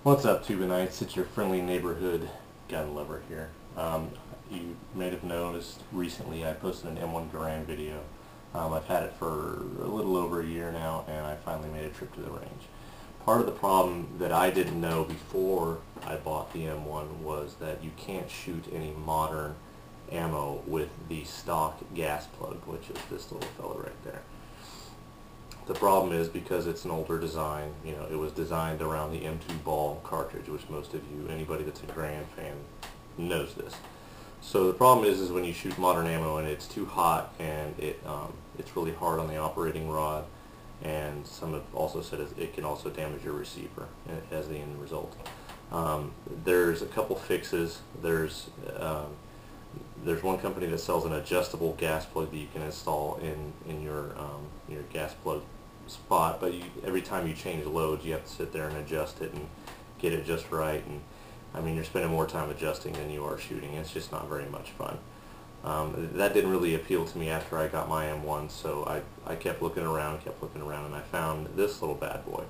What's up, Tubanites? It's your friendly neighborhood gun lover here. You may have noticed recently I posted an M1 Garand video. I've had it for a little over a year now, and I finally made a trip to the range. Part of the problem that I didn't know before I bought the M1 was that you can't shoot any modern ammo with the stock gas plug, which is this little fella right there. The problem is, because it's an older design, it was designed around the M2 ball cartridge, which most of you, anybody that's a Garand fan, knows this. So the problem is when you shoot modern ammo and it's too hot, and it's really hard on the operating rod, and some have also said it can also damage your receiver as the end result. There's a couple fixes. There's one company that sells an adjustable gas plug that you can install in your gas plug spot, but every time you change loads you have to sit there and adjust it and get it just right, and I mean, you're spending more time adjusting than you are shooting. It's just not very much fun. That didn't really appeal to me after I got my M1, so I kept looking around, and I found this little bad boy.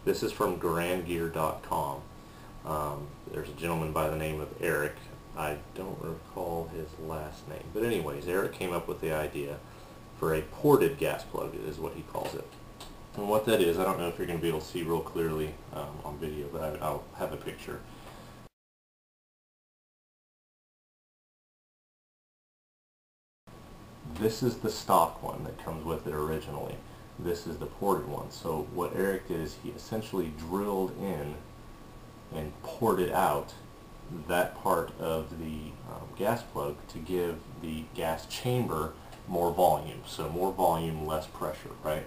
This is from GarandGear.com. There's a gentleman by the name of Eric. I don't recall his last name, but anyways, Eric came up with the idea for a ported gas plug, is what he calls it. And what that is, I don't know if you're going to be able to see real clearly on video, but I'll have a picture. This is the stock one that comes with it originally. This is the ported one. So what Eric did is he essentially drilled in and ported out that part of the gas plug to give the gas chamber more volume. So more volume, less pressure, right?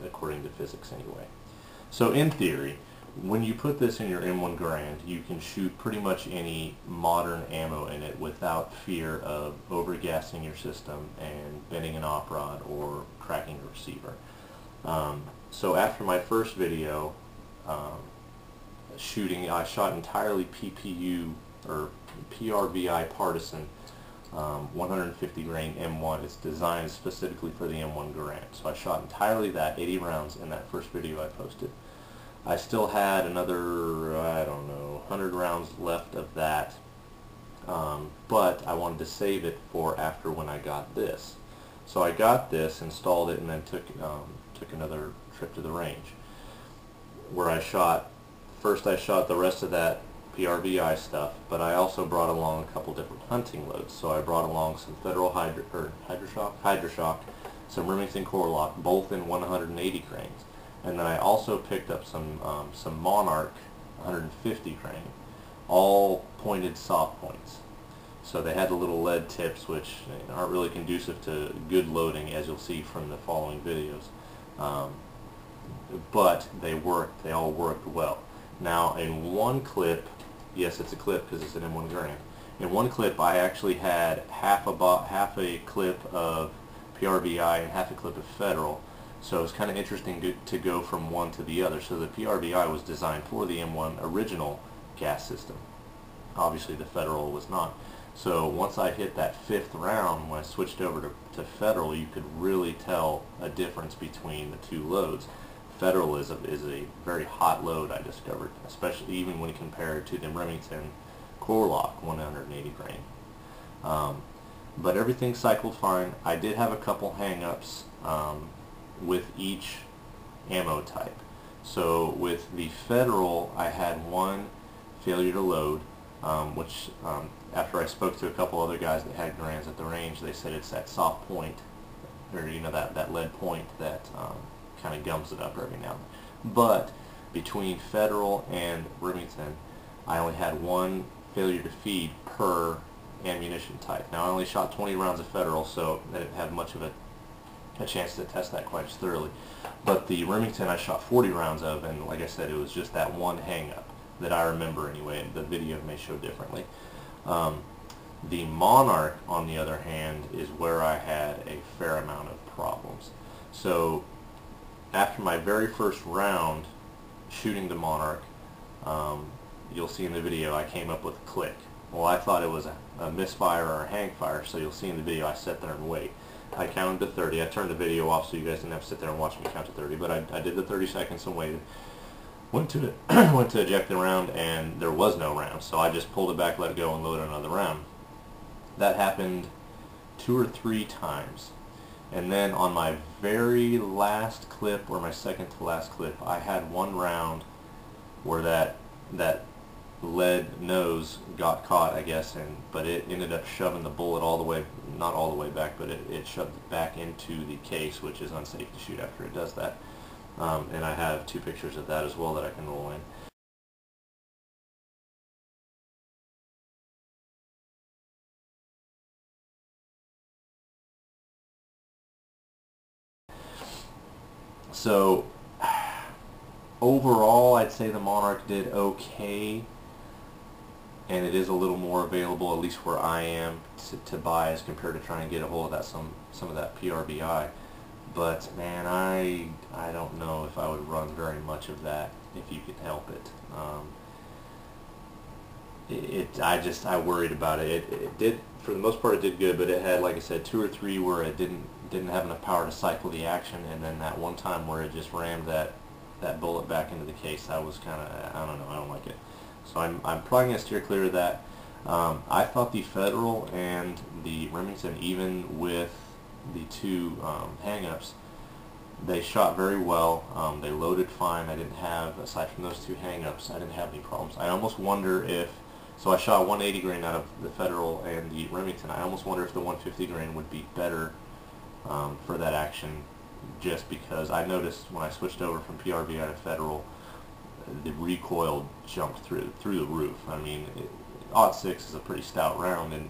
According to physics anyway. So in theory, when you put this in your M1 Garand, you can shoot pretty much any modern ammo in it without fear of overgassing your system and bending an op rod or cracking a receiver. So after my first video shooting, I shot entirely PPU or PRVI Partisan 150 grain M1. It's designed specifically for the M1 Garand. So I shot entirely that, 80 rounds, in that first video I posted. I still had another, I don't know, 100 rounds left of that, but I wanted to save it for after when I got this. So I got this, installed it, and then took another trip to the range, where I shot the rest of that PRVI stuff, but I also brought along a couple different hunting loads. So I brought along some Federal Hydroshock, some Remington Core Lock, both in 180 grains. And then I also picked up some Monarch 150 grain, all pointed soft points. So they had the little lead tips, which aren't really conducive to good loading, as you'll see from the following videos. But they worked. They all worked well. Now, in one clip, yes, it's a clip because it's an M1 Garand. In one clip, I actually had half a clip of PRVI and half a clip of Federal. So it's kind of interesting to go from one to the other. So the PRVI was designed for the M1 original gas system. Obviously the Federal was not. So once I hit that fifth round, when I switched over to Federal, you could really tell a difference between the two loads. Federal is a very hot load, I discovered, especially even when compared to the Remington Core Lock 180 grain. But everything cycled fine. I did have a couple hang-ups with each ammo type. So with the Federal, I had one failure to load, which after I spoke to a couple other guys that had Garands at the range, they said it's that soft point, or that lead point that kind of gums it up every now and then. But between Federal and Remington, I only had one failure to feed per ammunition type. Now I only shot 20 rounds of Federal, so I didn't have much of a chance to test that quite as thoroughly. But the Remington I shot 40 rounds of, and like I said, it was just that one hang-up that I remember anyway, and the video may show differently. The Monarch, on the other hand, is where I had a fair amount of problems. So after my very first round shooting the Monarch, you'll see in the video I came up with a click. Well, I thought it was a misfire or a hang fire, so you'll see in the video I sat there and wait. I counted to 30. I turned the video off so you guys didn't have to sit there and watch me count to 30, but I did the 30 seconds and waited. Went to went to eject the round, and there was no round, so I just pulled it back, let it go, and loaded another round. That happened 2 or 3 times. And then on my very last clip, or my second to last clip, I had one round where that lead nose got caught, I guess, but it ended up shoving the bullet all the way, not all the way back, but it shoved it back into the case, which is unsafe to shoot after it does that. And I have 2 pictures of that as well that I can roll in. So overall, I'd say the Monarch did okay, and it is a little more available, at least where I am, to buy as compared to trying to get a hold of that some of that PRBI. But man, I don't know if I would run very much of that if you could help it. I worried about it. It did, for the most part, it did good, but it had, like I said, 2 or 3 where it didn't have enough power to cycle the action, and then that one time where it just rammed that bullet back into the case. I was kind of, I don't know, I don't like it. So I'm probably going to steer clear of that. I thought the Federal and the Remington, even with the 2 hang-ups, they shot very well. They loaded fine. I didn't have, aside from those 2 hang-ups, I didn't have any problems. I almost wonder if, so I shot 180 grain out of the Federal and the Remington. I almost wonder if the 150 grain would be better for that action, just because I noticed when I switched over from PRBI to Federal, the recoil jumped through the roof. I mean, .6 is a pretty stout round, and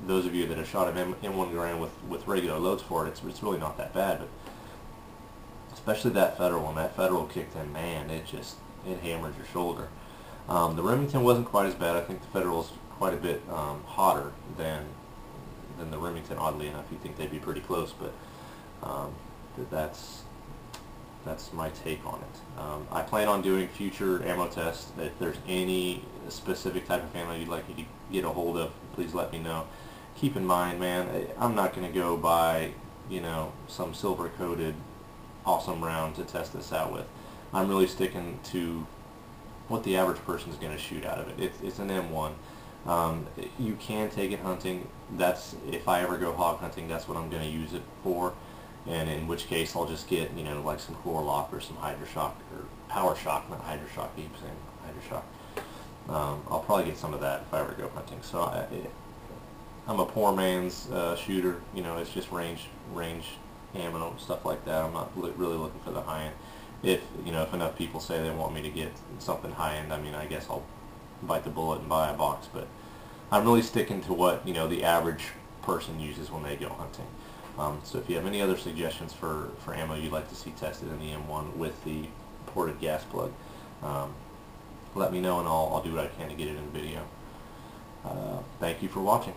those of you that have shot an M1 Garand with regular loads for it, it's really not that bad. But especially that Federal, when that Federal kicked in, man, it hammered your shoulder. The Remington wasn't quite as bad. I think the Federal is quite a bit hotter than the Remington, oddly enough. You'd think they'd be pretty close, but that's my take on it. I plan on doing future ammo tests. If there's any specific type of ammo you'd like me to get a hold of, please let me know. Keep in mind, man, I'm not going to go buy, you know, some silver-coated awesome round to test this out with. I'm really sticking to what the average person is going to shoot out of it. It's an M1. You can take it hunting. That's, if I ever go hog hunting, that's what I'm going to use it for. And in which case I'll just get, you know, like some core lock or some HydroShock, or Power Shock, not HydroShock, keep saying HydroShock. I'll probably get some of that if I ever go hunting. So I'm a poor man's shooter. You know, it's just range ammo, stuff like that. I'm not really looking for the high end. If, you know, if enough people say they want me to get something high end, I mean, I guess I'll bite the bullet and buy a box. But I'm really sticking to what, you know, the average person uses when they go hunting. So if you have any other suggestions for ammo you'd like to see tested in the M1 with the ported gas plug, let me know, and I'll do what I can to get it in the video. Thank you for watching.